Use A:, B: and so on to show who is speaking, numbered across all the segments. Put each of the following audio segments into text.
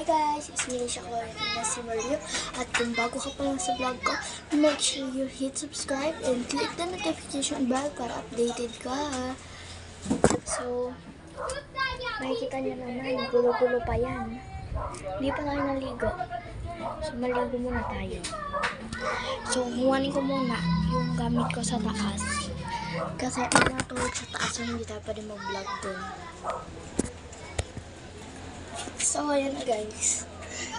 A: guys, it's me, Shakoy, and si Mario. At kung bago ka pa lang sa vlog ko, make sure you hit subscribe and click the notification bell para updated ka. So, makikita niyo naman, gulo-gulo pa yan. Hindi pa tayo naligo. So, maligo muna tayo. So, kuhanin ko muna yung gamit ko sa taas. Kasi may natulog sa taas, so hindi tayo pwede mag-vlog dun. So, ayan guys.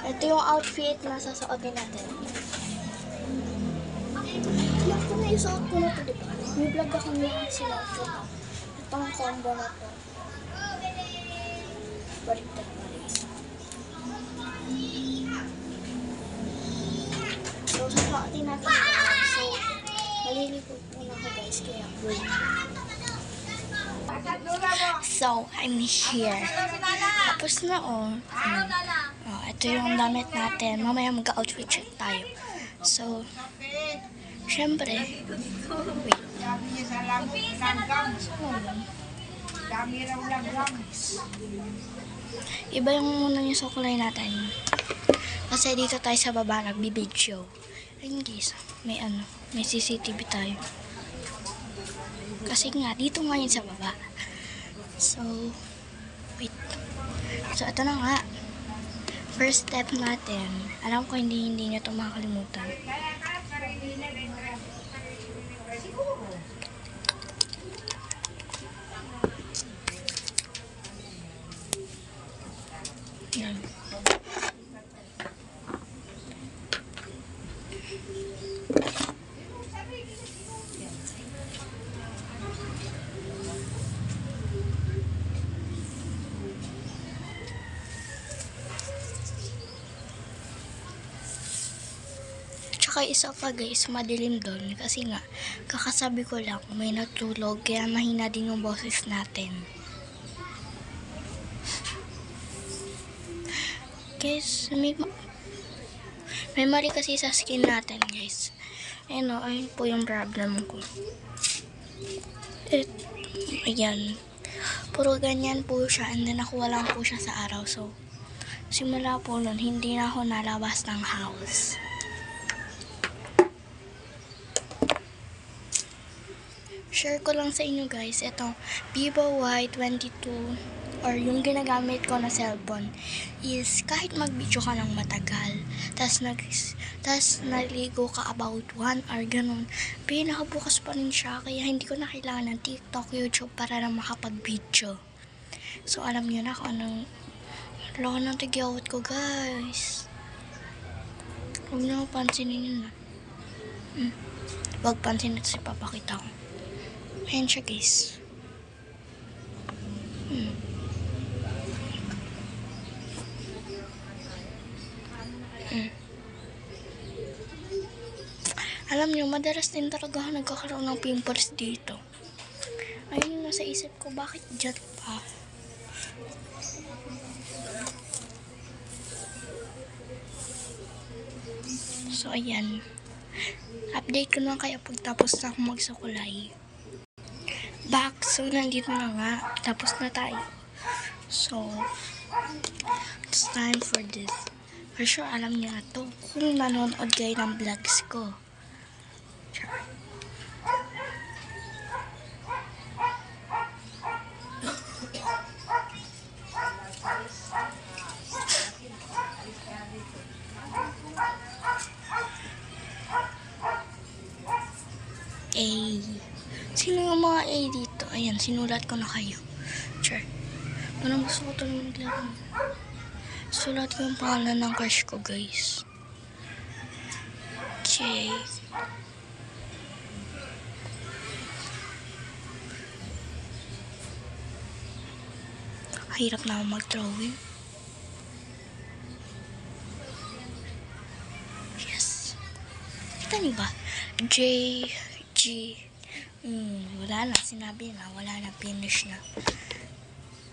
A: Ito yung outfit na sasuotin natin. Vlog ko na isuot ko na ito, diba? May vlog ako na sila. Ito ang combo na ito. Baliktad pa rin. So, sasuotin natin ito. So, maliligo muna ako guys. Kaya, boom. So, I'm here. Tapos na ito yung damit natin. Mamaya mag-outfit check tayo. So, syempre, wait. Iba yung muna yung sukulay natin. Kasi dito tayo sa baba, nagbibidyo. Ayun guys, may CCTV tayo. Kasi nga, dito ngayon sa baba. So, wait. So, ito na nga. First step natin. Alam ko hindi nyo ito makakalimutan. Yan. Tsaka isa pa guys, madilim doon kasi nga kakasabi ko lang may natulog kaya mahina din yung boses natin. Guys, may mali kasi sa skin natin guys. Ayun po yung problem ko. Ayan. Puro ganyan po siya and then nakuha lang po siya sa araw. So, simula po nun, hindi na ako nalabas ng house. Share ko lang sa inyo guys, itong Vivo Y22 or yung ginagamit ko na cellphone is kahit mag-video ka ng matagal, tas naligo ka about 1 hour ganun, pinakabukas pa rin siya kaya hindi ko na kailangan ng TikTok, YouTube para na makapag-video. So alam niyo na kung anong loko ng tigyawat ko guys. Huwag na pansinin yun na. Huwag pansin ito si papakita ko. Ayan siya guys. Alam nyo, madalas din talaga ako nagkakaroon ng pimples dito. Ayun yung nasa isip ko, bakit dyan pa? So ayan. Update ko na kaya pagtapos na ako magsukulay. Back. So, nandito na nga. Tapos na tayo. So, it's time for this. For sure, alam niya na to. Kung nanonood kayo ng vlogs ko. Sino yung mga A dito? Ayan, sinulat ko na kayo. Sure. Parang gusto ko ito na maglaro. Sulat ko yung pangalan ng crush ko, guys. J. Hirap na ako mag-drawing. Yes. Kita niyo ba? J, G. Wala na. Sinabi na. Wala na. Finish na.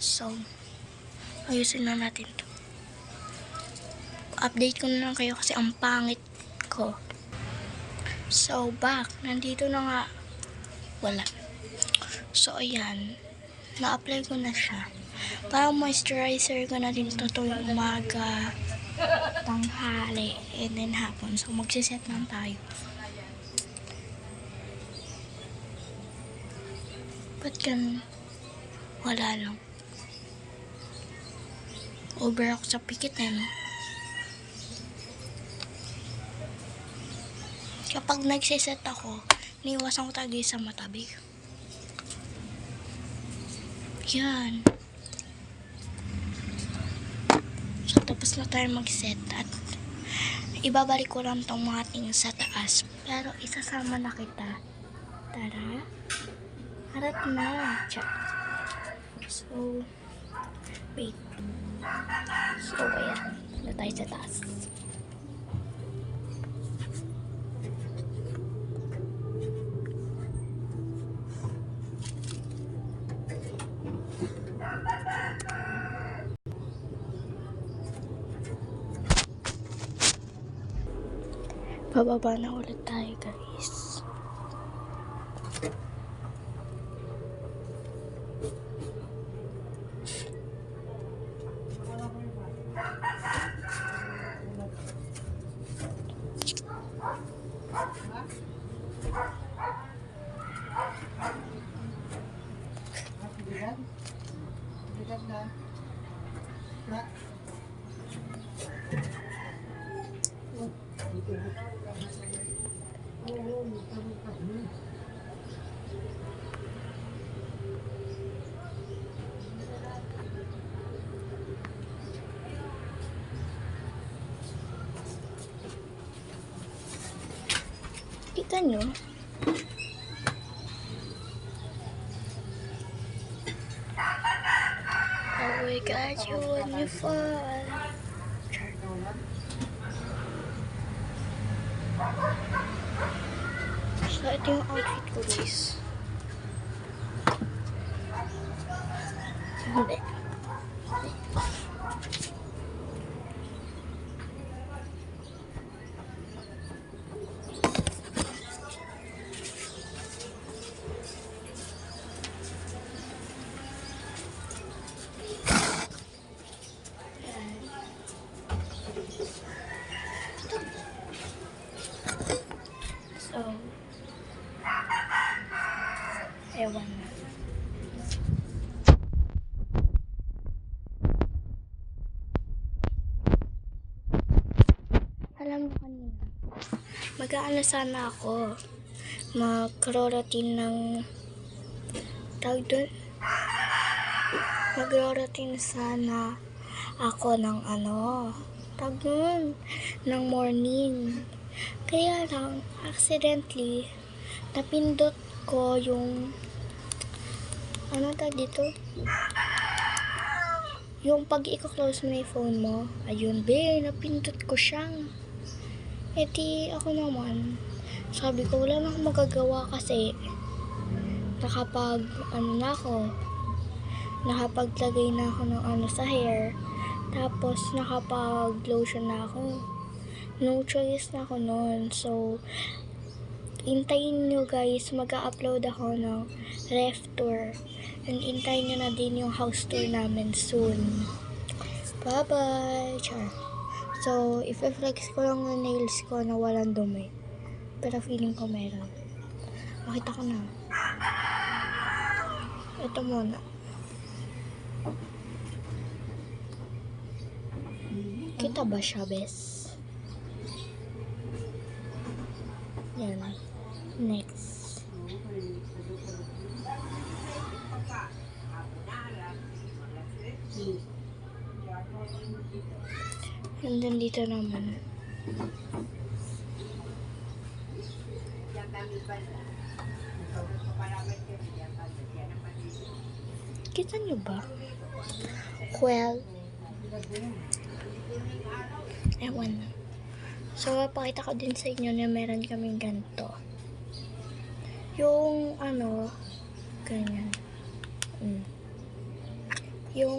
A: So, ayusin na natin to. Update ko na lang kayo kasi ang pangit ko. So, back. Nandito na nga. Wala. So, ayan. Na-apply ko na siya. Parang moisturizer ko na din to tuwing umaga, tanghali, and then hapon. So, magsiset lang tayo. Ba't ganun? Wala lang. Over ako sa pikit no? Kapag nagsiset ako, niiwasan ko talaga sa matabi. Yan. So, tapos na tayo mag-set at ibabalik ko lang tong mga things sa taas. Pero isasama na kita. Tara. Harap na. Check. So, wait. So, ayan. Na tayo sa taas. Bababa na ulit tayo, guys. Kita nyo? Oh my God, you when you fall. So, ito yung outfit ko, guys. Hindi. So, ewan na. Alam mo kanina, mag-aano sana ako, mag-routine ng tawag doon, mag-routine sana ako ng tawag doon, ng morning. Kaya lang, accidentally, napindot ko yung tawag dito, yung pag i-close mo na yung phone mo, ayun napindot ko siyang. Eh di ako naman, sabi ko wala na akong magagawa kasi nakapaglagay na ako ng sa hair, tapos nakapag lotion na ako, no choice na ako nun. So intayin nyo guys, mag-upload ako ng ref tour, and intayin nyo na din yung house tour namin soon. Bye bye. Char. So, i-flex ko lang yung nails ko na walang dumi. Pero feeling ko meron. Makita ko na. Ito muna. Kita ba siya, bes? Yan. Next. And then dito naman. Kita nyo ba? Well, ewan na. So, papakita ko din sa inyo na meron kaming ganito. Yung ganyan. Yung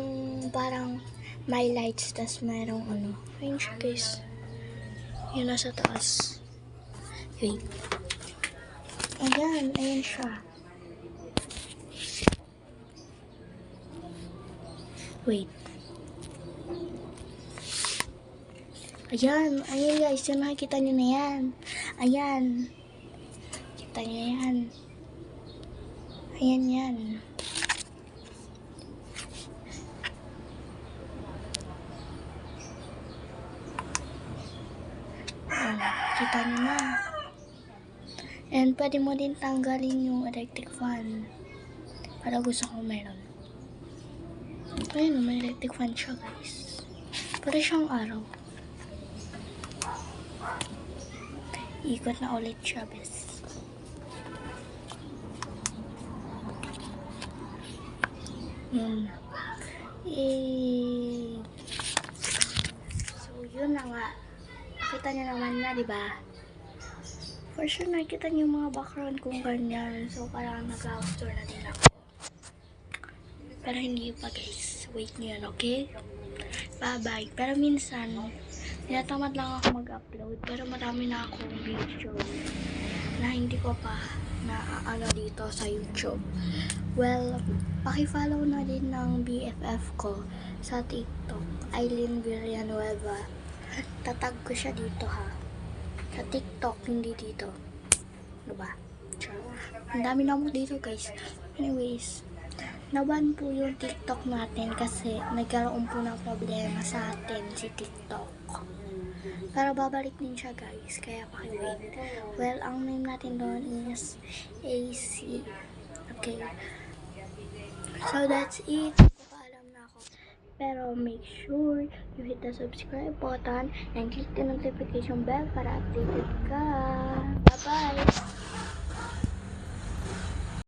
A: parang my lights, tas mayroong ayun siya guys, yun nasa taas. Wait, ayan siya. Wait. Ayan, ayan guys, yung nakikita nyo na yan. Ayan. Kita nyo yan. Ayan yan. Ayan, kita nyo na. And pwede mo din tanggalin yung electric fan. Para gusto ko meron. Ayan, may electric fan siya guys. Para siyang araw. Ikot na ulit siya, bes. So, yun na nga. Nakita niyo naman na, di ba? For sure, nakita niyo yung mga background kung ganyan. So, parang nag-house tour na din ako. Pero hindi pa, guys. Wait niyo yan, okay? Bye-bye. Pero minsan, tinatamad lang ako mag-upload. Pero marami na akong video na hindi ko pa na dito sa YouTube. Well, paki-follow na din ng BFF ko sa TikTok, Aileen Villanueva. Tatag ko siya dito ha. Sa TikTok, hindi dito. Diba? Ang dami na mo dito guys. Anyways, naban po yung TikTok natin kasi nagkaroon po ng problema sa atin si TikTok. Pero babalik din siya guys, kaya paki-wait. Well, ang name natin doon is AC. Okay. So that's it. Paalam na ako. Pero make sure you hit the subscribe button and click the notification bell para updated ka. Bye-bye!